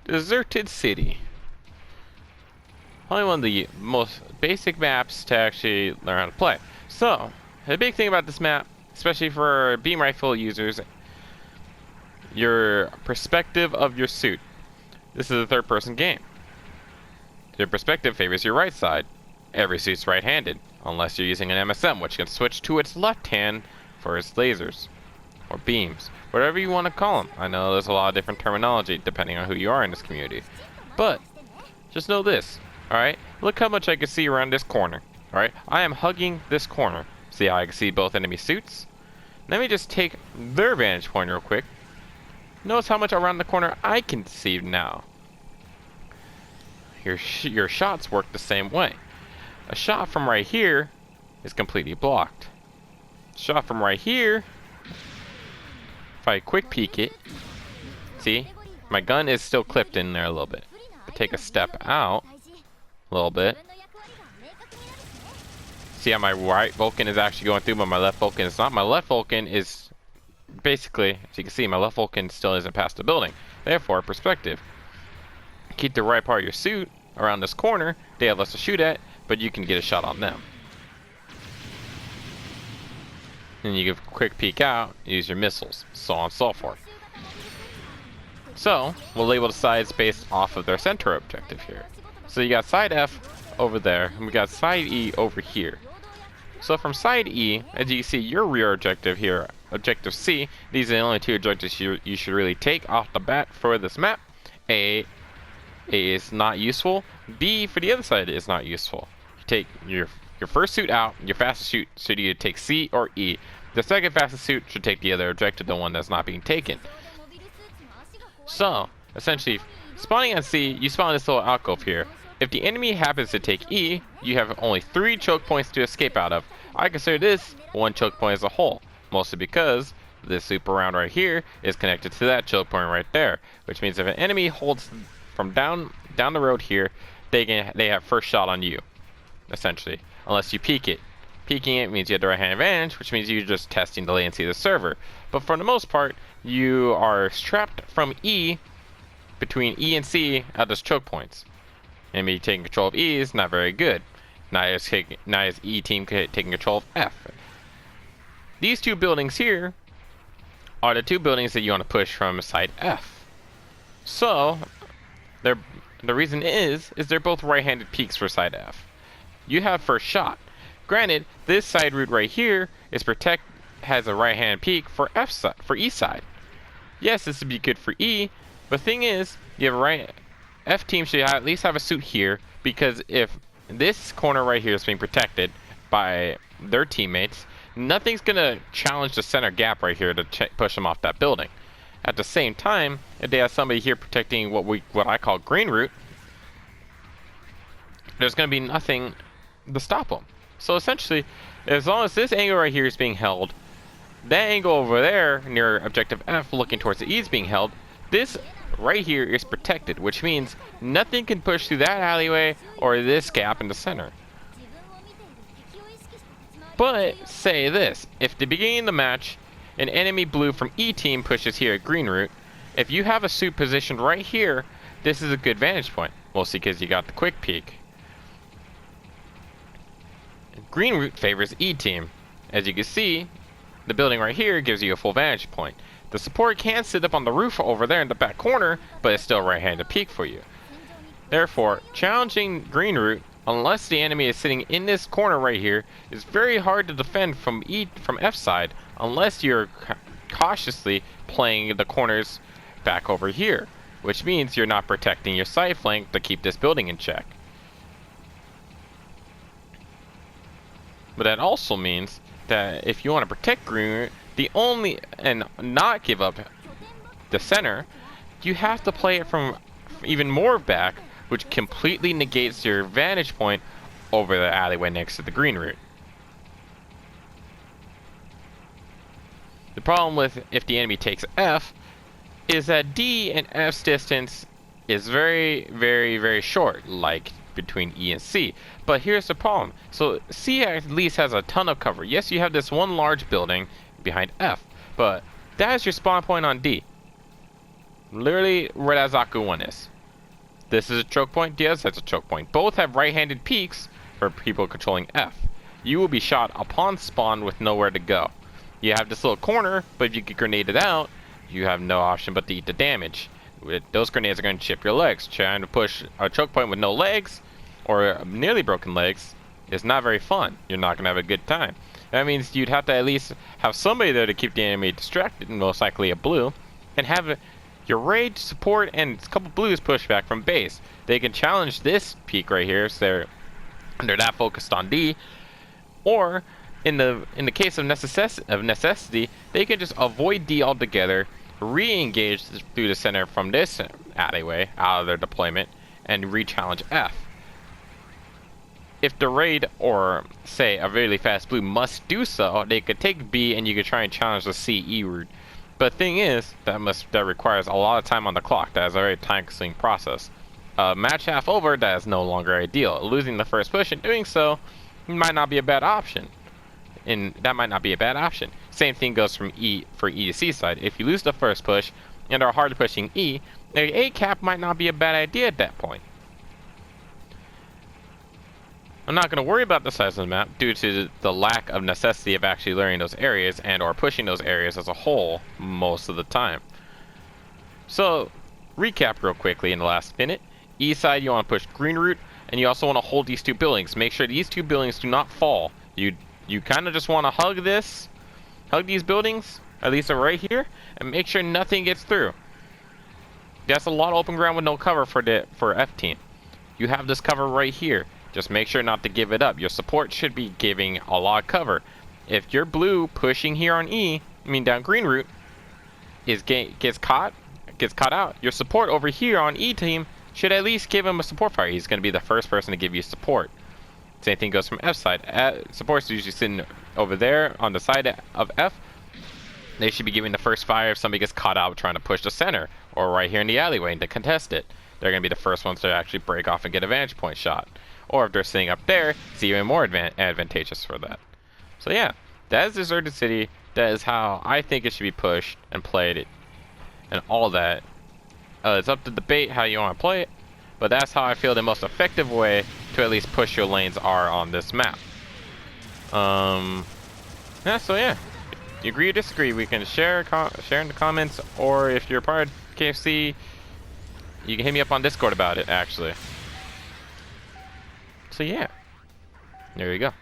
Deserted City. Only one of the most basic maps to actually learn how to play. So, the big thing about this map, especially for beam rifle users, your perspective of your suit. This is a third-person game. Your perspective favors your right side. Every suit's right-handed, unless you're using an MSM, which can switch to its left hand for its lasers, or beams, whatever you want to call them. I know there's a lot of different terminology depending on who you are in this community. But, just know this, alright? Look how much I can see around this corner, alright? I am hugging this corner. See how I can see both enemy suits? Let me just take their vantage point real quick. Notice how much around the corner I can see now. Your shots work the same way. A shot from right here is completely blocked. Shot from right here, if I quick peek it, see, my gun is still clipped in there a little bit. But take a step out a little bit. See how my right Vulcan is actually going through, but my left Vulcan is not. My left Vulcan is basically, as you can see, my left Vulcan still isn't past the building. Therefore, perspective. Keep the right part of your suit around this corner. They have less to shoot at, but you can get a shot on them. And you can quick peek out, use your missiles, so on and so forth. So, we'll label the sides based off of their center objective here. So you got side F over there, and we got side E over here. So from side E, as you can see, your rear objective here, objective C, these are the only two objectives you should really take off the bat for this map. A is not useful. B, for the other side, is not useful. You take your first suit out, your fastest suit should either take C or E. The second fastest suit should take the other objective, the one that's not being taken. So, essentially, spawning on C, you spawn this little alcove here. If the enemy happens to take E, you have only 3 choke points to escape out of. I consider this one choke point as a whole, mostly because this super round right here is connected to that choke point right there, which means if an enemy holds from down the road here, they have first shot on you, essentially, unless you peek it. Peeking it means you have the right hand advantage, which means you're just testing the latency of the server. But for the most part, you are strapped from E, between E and C at those choke points. Enemy taking control of E is not very good. Now is E team taking control of F. These two buildings here are the two buildings that you want to push from side F. So, the reason is they're both right-handed peaks for side F. You have first shot. Granted, this side route right here has a right-hand peak for F side, for E side. Yes, this would be good for E, but thing is, you have F team should at least have a suit here, because if this corner right here is being protected by their teammates, nothing's gonna challenge the center gap right here to push them off that building. At the same time, if they have somebody here protecting what I call green route, there's gonna be nothing to stop them. So essentially, as long as this angle right here is being held, that angle over there near objective F looking towards the E is being held, this right here is protected, which means nothing can push through that alleyway or this gap in the center. But say this, if at the beginning of the match an enemy blue from E team pushes here at green route, if you have a suit positioned right here, this is a good vantage point, mostly because you got the quick peek. Green route favors E team. As you can see, the building right here gives you a full vantage point. The support can sit up on the roof over there in the back corner, but it's still right-handed peek for you. Therefore, challenging green route, unless the enemy is sitting in this corner right here, is very hard to defend from F side, unless you're cautiously playing the corners back over here, which means you're not protecting your side flank to keep this building in check. But that also means that if you want to protect green, and not give up the center, you have to play it from even more back, which completely negates your vantage point over the alleyway next to the green route. The problem with if the enemy takes F is that D and F's distance is very, very, very short, like between E and C. But here's the problem. So C at least has a ton of cover. Yes, you have this one large building behind F, but that is your spawn point on D. Literally where that Zaku one is. This is a choke point, the other side's a choke point. Both have right-handed peaks for people controlling F. You will be shot upon spawn with nowhere to go. You have this little corner, but if you get grenaded out, you have no option but to eat the damage. Those grenades are going to chip your legs. Trying to push a choke point with no legs, or nearly broken legs, is not very fun. You're not going to have a good time. That means you'd have to at least have somebody there to keep the enemy distracted, most likely a blue, and have your rage, support, and a couple blues push back from base. They can challenge this peak right here, so they're that focused on D, or in the case of necessity, they can just avoid D altogether, re-engage through the center from this alleyway out of their deployment, and re-challenge F. If the raid or say a really fast blue must do so, they could take B and you could try and challenge the CE route. But the thing is, that requires a lot of time on the clock. That is a very time-consuming process. Match half over, that is no longer ideal. Losing the first push and doing so might not be a bad option. Same thing goes from E for E to C side. If you lose the first push and are hard pushing E, the A cap might not be a bad idea at that point. I'm not going to worry about the size of the map due to the lack of necessity of actually learning those areas and or pushing those areas as a whole most of the time. So, recap real quickly in the last minute. East side, you want to push green route, and you also want to hold these two buildings. Make sure these two buildings do not fall. You kind of just want to hug these buildings, at least right here, and make sure nothing gets through. That's a lot of open ground with no cover for F team. You have this cover right here. Just make sure not to give it up. Your support should be giving a lot of cover. If your blue pushing here on E, down green route, gets caught out, your support over here on E team should at least give him a support fire. He's going to be the first person to give you support. Same thing goes from F side. Support's usually sitting over there on the side of F. They should be giving the first fire if somebody gets caught out trying to push the center, or right here in the alleyway and to contest it. They're going to be the first ones to actually break off and get a vantage point shot. Or if they're sitting up there, it's even more advantageous for that. So yeah, that is Deserted City. That is how I think it should be pushed and played, and all that. It's up to debate how you want to play it, but that's how I feel the most effective way to at least push your lanes are on this map. Yeah, so yeah. If you agree or disagree, we can share in the comments, or if you're part of KFC, you can hit me up on Discord about it, actually. So yeah, there you go.